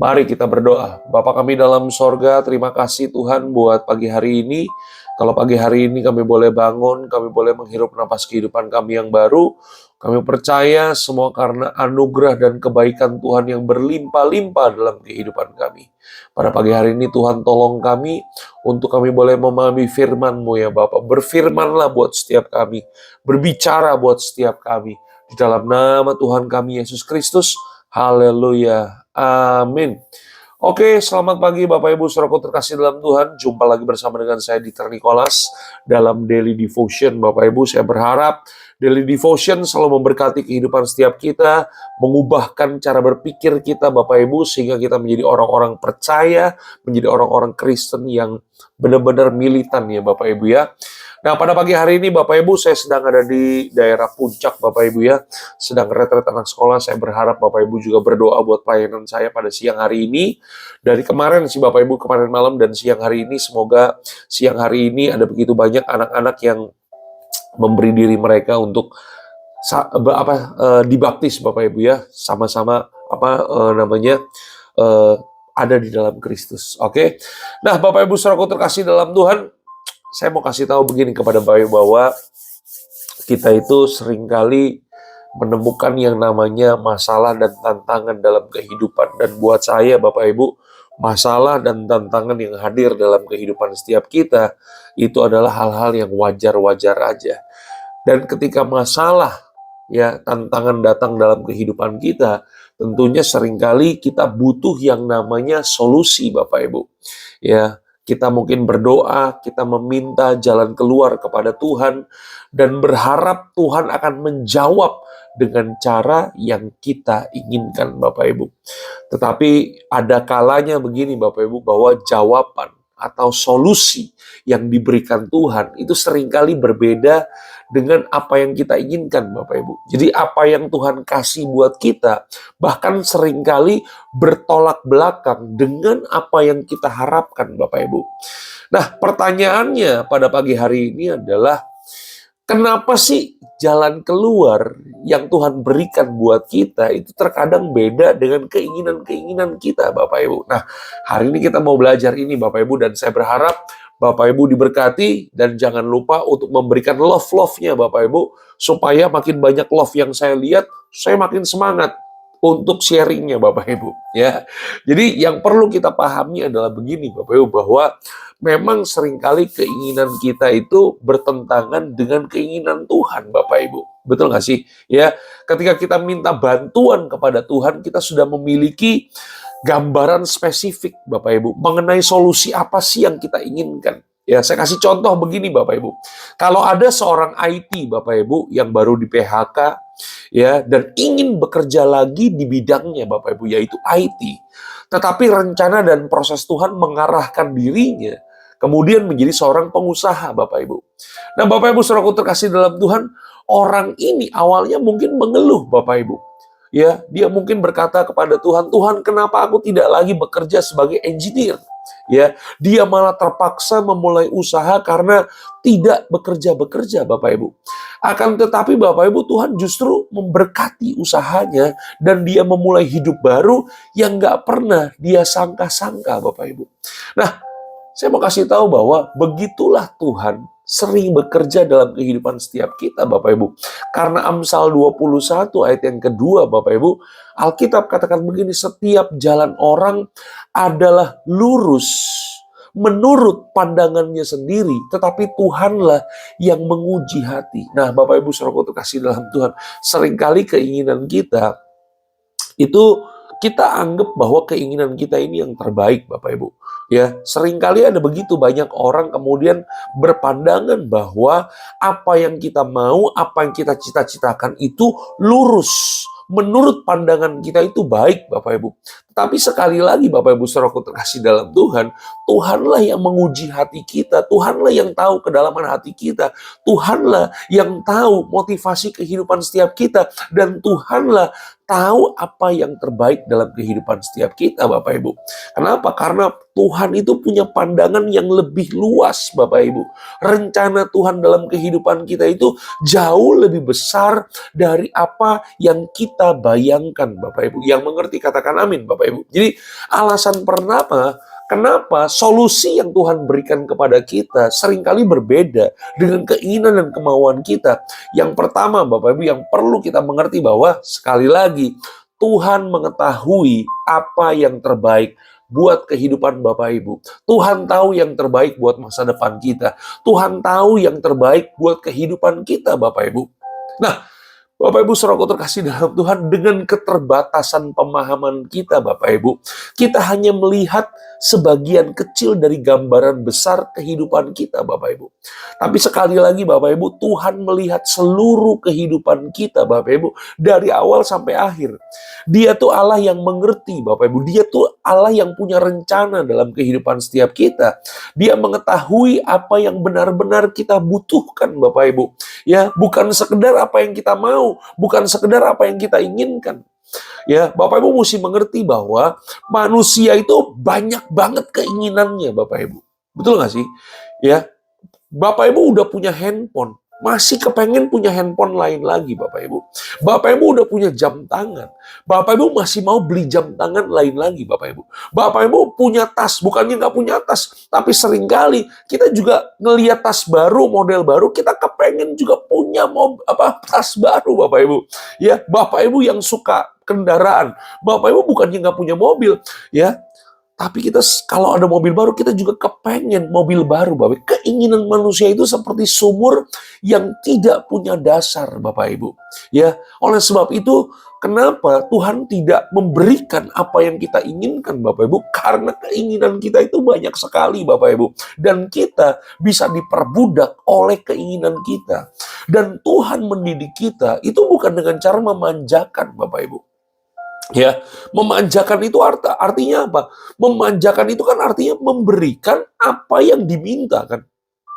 Mari kita berdoa. Bapa kami dalam sorga, terima kasih Tuhan buat pagi hari ini. Kalau pagi hari ini kami boleh bangun, kami boleh menghirup napas kehidupan kami yang baru. Kami percaya semua karena anugerah dan kebaikan Tuhan yang berlimpah-limpah dalam kehidupan kami. Pada pagi hari ini Tuhan tolong kami untuk kami boleh memahami firman-Mu ya Bapak. Berfirmanlah buat setiap kami. Berbicara buat setiap kami. Di dalam nama Tuhan kami Yesus Kristus. Haleluya. Amin. Oke, selamat pagi Bapak Ibu Saudaraku terkasih dalam Tuhan. Jumpa lagi bersama dengan saya Dieter Nicholas dalam Daily Devotion. Bapak Ibu, saya berharap Daily Devotion selalu memberkati kehidupan setiap kita, mengubahkan cara berpikir kita Bapak Ibu, sehingga kita menjadi orang-orang percaya, menjadi orang-orang Kristen yang benar-benar militan ya Bapak Ibu ya. Nah, pada pagi hari ini Bapak Ibu, saya sedang ada di daerah Puncak Bapak Ibu ya. Sedang retret anak sekolah. Saya berharap Bapak Ibu juga berdoa buat pelayanan saya pada siang hari ini. Dari kemarin sih Bapak Ibu, kemarin malam dan siang hari ini, semoga siang hari ini ada begitu banyak anak-anak yang memberi diri mereka untuk dibaptis Bapak Ibu ya. Sama-sama ada di dalam Kristus. Oke. Nah, Bapak Ibu Saudaraku terkasih dalam Tuhan, saya mau kasih tahu begini kepada Bapak Ibu bahwa kita itu seringkali menemukan yang namanya masalah dan tantangan dalam kehidupan. Dan buat saya Bapak Ibu, masalah dan tantangan yang hadir dalam kehidupan setiap kita itu adalah hal-hal yang wajar-wajar aja. Dan ketika masalah ya tantangan datang dalam kehidupan kita, tentunya seringkali kita butuh yang namanya solusi Bapak Ibu. Ya, kita mungkin berdoa, kita meminta jalan keluar kepada Tuhan, dan berharap Tuhan akan menjawab dengan cara yang kita inginkan Bapak Ibu. Tetapi ada kalanya begini Bapak Ibu, bahwa jawaban atau solusi yang diberikan Tuhan itu seringkali berbeda dengan apa yang kita inginkan Bapak Ibu. Jadi apa yang Tuhan kasih buat kita bahkan seringkali bertolak belakang dengan apa yang kita harapkan Bapak Ibu. Nah, pertanyaannya pada pagi hari ini adalah, kenapa sih jalan keluar yang Tuhan berikan buat kita itu terkadang beda dengan keinginan-keinginan kita Bapak Ibu. Nah, hari ini kita mau belajar ini Bapak Ibu, dan saya berharap Bapak Ibu diberkati, dan jangan lupa untuk memberikan love-nya Bapak Ibu, supaya makin banyak love yang saya lihat, saya makin semangat untuk sharingnya Bapak Ibu ya. Jadi yang perlu kita pahami adalah begini Bapak Ibu, bahwa memang seringkali keinginan kita itu bertentangan dengan keinginan Tuhan Bapak Ibu. Betul nggak sih? Ya, ketika kita minta bantuan kepada Tuhan, kita sudah memiliki gambaran spesifik Bapak Ibu mengenai solusi apa sih yang kita inginkan. Ya, saya kasih contoh begini Bapak Ibu. Kalau ada seorang IT Bapak Ibu yang baru di PHK ya, dan ingin bekerja lagi di bidangnya Bapak Ibu, yaitu IT. Tetapi rencana dan proses Tuhan mengarahkan dirinya kemudian menjadi seorang pengusaha Bapak Ibu. Nah, Bapak Ibu Saudaraku terkasih dalam Tuhan, orang ini awalnya mungkin mengeluh Bapak Ibu. Ya, dia mungkin berkata kepada Tuhan, "Tuhan, kenapa aku tidak lagi bekerja sebagai engineer?" Ya, dia malah terpaksa memulai usaha karena tidak bekerja Bapak Ibu. Akan tetapi Bapak Ibu, Tuhan justru memberkati usahanya dan dia memulai hidup baru yang nggak pernah dia sangka-sangka Bapak Ibu. Nah, saya mau kasih tahu bahwa begitulah Tuhan sering bekerja dalam kehidupan setiap kita Bapak Ibu. Karena Amsal 21 ayat yang kedua Bapak Ibu, Alkitab katakan begini, setiap jalan orang adalah lurus menurut pandangannya sendiri, tetapi Tuhanlah yang menguji hati. Nah, Bapak Ibu Saudaraku terkasih dalam Tuhan, seringkali keinginan kita itu kita anggap bahwa keinginan kita ini yang terbaik Bapak Ibu. Ya, seringkali ada begitu banyak orang kemudian berpandangan bahwa apa yang kita mau, apa yang kita cita-citakan itu lurus. Menurut pandangan kita itu baik Bapak Ibu. Tapi sekali lagi Bapak Ibu Saudaraku terkasih dalam Tuhan, Tuhanlah yang menguji hati kita, Tuhanlah yang tahu kedalaman hati kita, Tuhanlah yang tahu motivasi kehidupan setiap kita, dan Tuhanlah tahu apa yang terbaik dalam kehidupan setiap kita Bapak Ibu. Kenapa? Karena Tuhan itu punya pandangan yang lebih luas Bapak Ibu. Rencana Tuhan dalam kehidupan kita itu jauh lebih besar dari apa yang kita bayangkan Bapak Ibu. Yang mengerti katakan amin Bapak Bapak Ibu. Jadi alasan kenapa solusi yang Tuhan berikan kepada kita seringkali berbeda dengan keinginan dan kemauan kita. Yang pertama Bapak Ibu, yang perlu kita mengerti bahwa sekali lagi Tuhan mengetahui apa yang terbaik buat kehidupan Bapak Ibu. Tuhan tahu yang terbaik buat masa depan kita. Tuhan tahu yang terbaik buat kehidupan kita Bapak Ibu. Nah, Bapak Ibu saudaraku terkasih dalam Tuhan, dengan keterbatasan pemahaman kita Bapak Ibu, kita hanya melihat sebagian kecil dari gambaran besar kehidupan kita Bapak Ibu. Tapi sekali lagi Bapak Ibu, Tuhan melihat seluruh kehidupan kita Bapak Ibu, dari awal sampai akhir. Dia tuh Allah yang mengerti Bapak Ibu, Dia tuh Allah yang punya rencana dalam kehidupan setiap kita. Dia mengetahui apa yang benar-benar kita butuhkan Bapak Ibu. Ya, bukan sekedar apa yang kita mau, bukan sekedar apa yang kita inginkan. Ya, Bapak Ibu mesti mengerti bahwa manusia itu banyak banget keinginannya Bapak Ibu. Betul nggak sih? Ya, Bapak Ibu udah punya handphone, masih kepengen punya handphone lain lagi Bapak Ibu. Bapak Ibu udah punya jam tangan, Bapak Ibu masih mau beli jam tangan lain lagi Bapak Ibu. Bapak Ibu punya tas, bukannya nggak punya tas, tapi seringkali kita juga ngelihat tas baru, model baru, kita kepengen juga punya tas baru Bapak Ibu. Ya, Bapak Ibu yang suka kendaraan, Bapak Ibu bukannya nggak punya mobil, ya. Tapi kita kalau ada mobil baru, kita juga kepengen mobil baru, Bapak. Keinginan manusia itu seperti sumur yang tidak punya dasar, Bapak Ibu. Ya, oleh sebab itu, kenapa Tuhan tidak memberikan apa yang kita inginkan, Bapak Ibu? Karena keinginan kita itu banyak sekali, Bapak Ibu. Dan kita bisa diperbudak oleh keinginan kita. Dan Tuhan mendidik kita itu bukan dengan cara memanjakan, Bapak Ibu. Ya, memanjakan itu artinya apa? Memanjakan itu kan artinya memberikan apa yang diminta kan.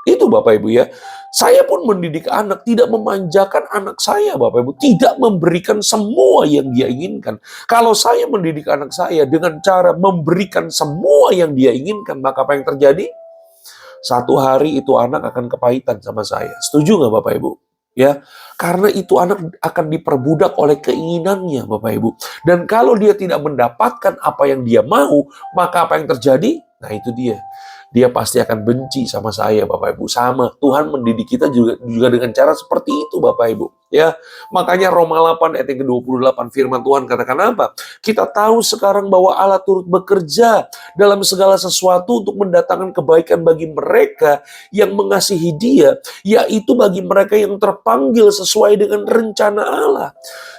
Itu Bapak Ibu ya. Saya pun mendidik anak, tidak memanjakan anak saya Bapak Ibu. Tidak memberikan semua yang dia inginkan. Kalau saya mendidik anak saya dengan cara memberikan semua yang dia inginkan, maka apa yang terjadi? Satu hari itu anak akan kepahitan sama saya. Setuju nggak Bapak Ibu? Ya, karena itu anak akan diperbudak oleh keinginannya Bapak Ibu. Dan kalau dia tidak mendapatkan apa yang dia mau, maka apa yang terjadi? Nah itu dia. Dia pasti akan benci sama saya Bapak Ibu. Sama, Tuhan mendidik kita juga dengan cara seperti itu Bapak Ibu. Ya, makanya Roma 8 ayat yang ke-28 firman Tuhan katakan apa? Kita tahu sekarang bahwa Allah turut bekerja dalam segala sesuatu untuk mendatangkan kebaikan bagi mereka yang mengasihi Dia, yaitu bagi mereka yang terpanggil sesuai dengan rencana Allah.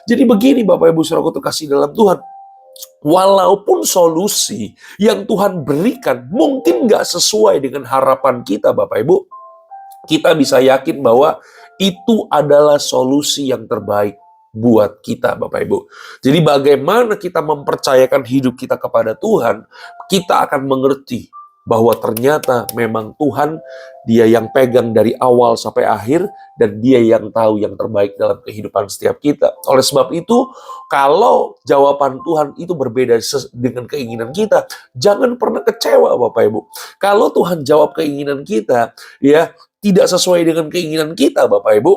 Jadi begini Bapak Ibu saudaraku terkasih dalam Tuhan, walaupun solusi yang Tuhan berikan mungkin nggak sesuai dengan harapan kita Bapak Ibu, kita bisa yakin bahwa itu adalah solusi yang terbaik buat kita Bapak Ibu. Jadi bagaimana kita mempercayakan hidup kita kepada Tuhan, kita akan mengerti bahwa ternyata memang Tuhan, Dia yang pegang dari awal sampai akhir, dan Dia yang tahu yang terbaik dalam kehidupan setiap kita. Oleh sebab itu, kalau jawaban Tuhan itu berbeda dengan keinginan kita, jangan pernah kecewa Bapak Ibu. Kalau Tuhan jawab keinginan kita, ya tidak sesuai dengan keinginan kita Bapak Ibu,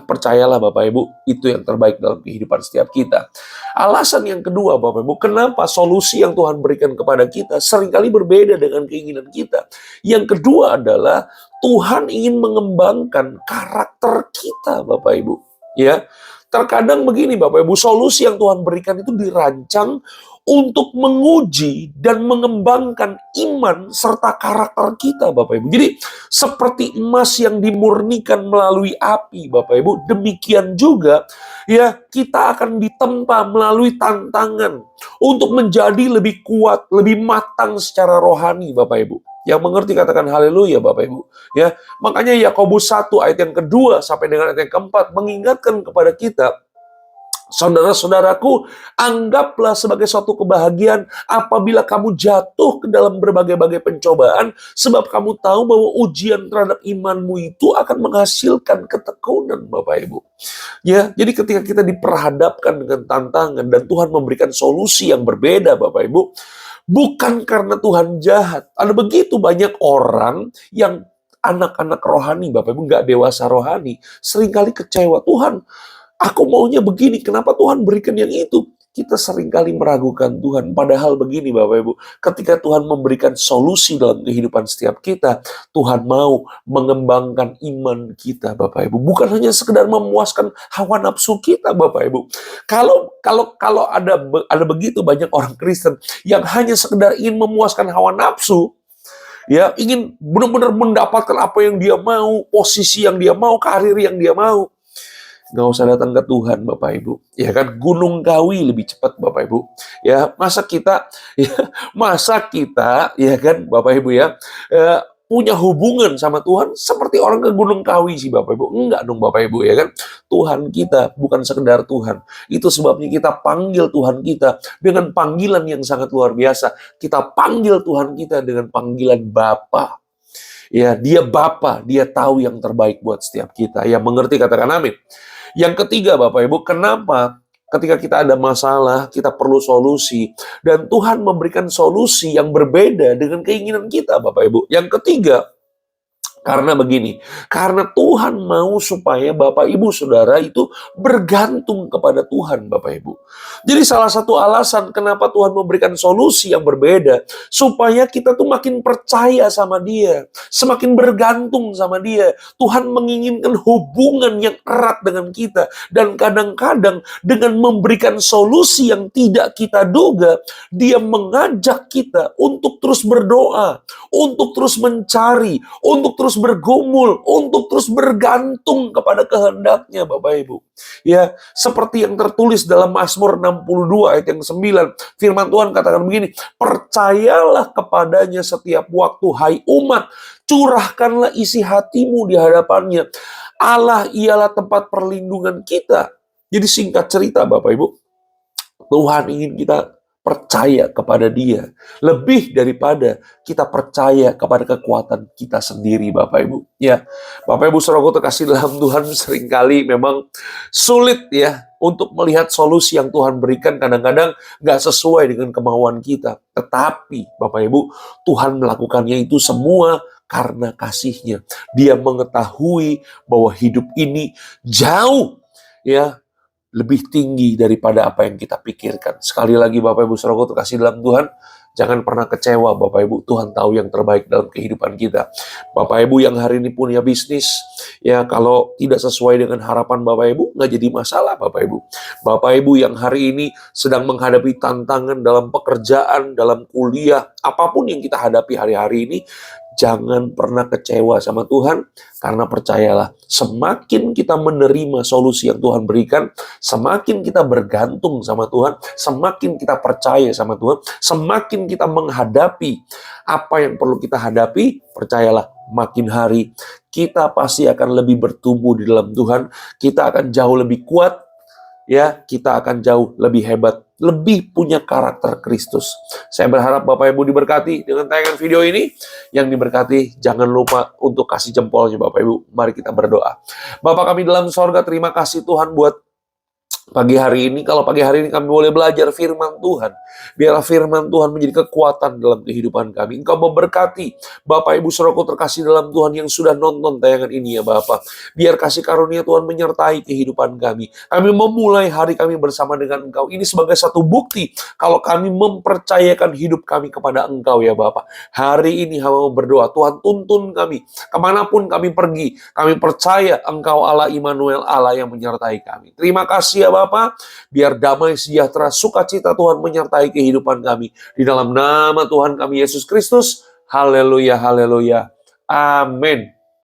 percayalah Bapak Ibu, itu yang terbaik dalam kehidupan setiap kita. Alasan yang kedua Bapak Ibu, kenapa solusi yang Tuhan berikan kepada kita seringkali berbeda dengan keinginan kita. Yang kedua adalah Tuhan ingin mengembangkan karakter kita Bapak Ibu. Ya, terkadang begini Bapak Ibu, solusi yang Tuhan berikan itu dirancang untuk menguji dan mengembangkan iman serta karakter kita Bapak Ibu. Jadi seperti emas yang dimurnikan melalui api Bapak Ibu, demikian juga ya kita akan ditempa melalui tantangan untuk menjadi lebih kuat, lebih matang secara rohani Bapak Ibu. Yang mengerti katakan haleluya Bapak Ibu. Ya, makanya Yakobus 1 ayat yang kedua sampai dengan ayat yang keempat mengingatkan kepada kita, saudara-saudaraku, anggaplah sebagai suatu kebahagiaan apabila kamu jatuh ke dalam berbagai-bagai pencobaan, sebab kamu tahu bahwa ujian terhadap imanmu itu akan menghasilkan ketekunan Bapak Ibu. Ya, jadi ketika kita diperhadapkan dengan tantangan dan Tuhan memberikan solusi yang berbeda Bapak Ibu, bukan karena Tuhan jahat. Ada begitu banyak orang yang anak-anak rohani Bapak Ibu, nggak dewasa rohani, seringkali kecewa. Tuhan, aku maunya begini, kenapa Tuhan berikan yang itu? kita seringkali meragukan Tuhan. Padahal begini Bapak Ibu, ketika Tuhan memberikan solusi dalam kehidupan setiap kita, Tuhan mau mengembangkan iman kita Bapak Ibu. Bukan hanya sekedar memuaskan hawa nafsu kita Bapak Ibu. Kalau ada begitu banyak orang Kristen yang hanya sekedar ingin memuaskan hawa nafsu, ya, ingin benar-benar mendapatkan apa yang dia mau, posisi yang dia mau, karir yang dia mau. Nggak usah datang ke Tuhan Bapak Ibu, ya kan, gunung kawi lebih cepat Bapak Ibu, ya masa kita ya kan Bapak Ibu ya, punya hubungan sama Tuhan seperti orang ke gunung kawi sih Bapak Ibu. Enggak dong Bapak Ibu, ya kan. Tuhan kita bukan sekedar Tuhan. Itu sebabnya kita panggil Tuhan kita dengan panggilan yang sangat luar biasa. Kita panggil Tuhan kita dengan panggilan Bapa. Ya, dia Bapa, dia tahu yang terbaik buat setiap kita. Yang mengerti katakan amin. Yang ketiga Bapak Ibu, kenapa ketika kita ada masalah, kita perlu solusi. Dan Tuhan memberikan solusi yang berbeda dengan keinginan kita Bapak Ibu. Yang ketiga, karena begini, karena Tuhan mau supaya Bapak Ibu Saudara itu bergantung kepada Tuhan Bapak Ibu. Jadi salah satu alasan kenapa Tuhan memberikan solusi yang berbeda, supaya kita tuh makin percaya sama Dia, semakin bergantung sama Dia. Tuhan menginginkan hubungan yang erat dengan kita. Dan kadang-kadang dengan memberikan solusi yang tidak kita duga, Dia mengajak kita untuk terus berdoa, untuk terus mencari, untuk terus bergumul, untuk terus bergantung kepada kehendaknya Bapak Ibu. Ya, seperti yang tertulis dalam Mazmur 62 ayat yang 9, firman Tuhan katakan begini, percayalah kepadanya setiap waktu, hai umat, curahkanlah isi hatimu di hadapannya. Allah ialah tempat perlindungan kita. Jadi singkat cerita Bapak Ibu, Tuhan ingin kita percaya kepada Dia lebih daripada kita percaya kepada kekuatan kita sendiri Bapak Ibu. Ya, Bapak Ibu Saudaraku terkasih dalam Tuhan, seringkali memang sulit ya untuk melihat solusi yang Tuhan berikan, kadang-kadang nggak sesuai dengan kemauan kita. Tetapi Bapak Ibu, Tuhan melakukannya itu semua karena kasih-Nya. Dia mengetahui bahwa hidup ini jauh ya lebih tinggi daripada apa yang kita pikirkan. Sekali lagi Bapak Ibu Saudaraku terkasih dalam Tuhan, jangan pernah kecewa Bapak Ibu, Tuhan tahu yang terbaik dalam kehidupan kita. Bapak Ibu yang hari ini punya bisnis, ya kalau tidak sesuai dengan harapan Bapak Ibu, nggak jadi masalah Bapak Ibu. Bapak Ibu yang hari ini sedang menghadapi tantangan dalam pekerjaan, dalam kuliah, apapun yang kita hadapi hari-hari ini, jangan pernah kecewa sama Tuhan, karena percayalah, semakin kita menerima solusi yang Tuhan berikan, semakin kita bergantung sama Tuhan, semakin kita percaya sama Tuhan, semakin kita menghadapi apa yang perlu kita hadapi, percayalah, makin hari kita pasti akan lebih bertumbuh di dalam Tuhan, kita akan jauh lebih kuat, ya, kita akan jauh lebih hebat, lebih punya karakter Kristus. Saya berharap Bapak Ibu diberkati dengan tayangan video ini. Yang diberkati, jangan lupa untuk kasih jempolnya Bapak Ibu. Mari kita berdoa. Bapak kami dalam sorga, terima kasih Tuhan buat pagi hari ini. Kalau pagi hari ini kami boleh belajar firman Tuhan, biarlah firman Tuhan menjadi kekuatan dalam kehidupan kami. Engkau memberkati Bapak Ibu Saudaraku terkasih dalam Tuhan yang sudah nonton tayangan ini ya Bapak. Biar kasih karunia Tuhan menyertai kehidupan kami. Kami memulai hari kami bersama dengan Engkau. Ini sebagai satu bukti kalau kami mempercayakan hidup kami kepada Engkau ya Bapak. Hari ini hamba berdoa, Tuhan tuntun kami kemanapun kami pergi. Kami percaya Engkau Allah Immanuel, Allah yang menyertai kami. Terima kasih ya Bapa, biar damai sejahtera sukacita Tuhan menyertai kehidupan kami. Di dalam nama Tuhan kami Yesus Kristus. Haleluya, haleluya. Amin.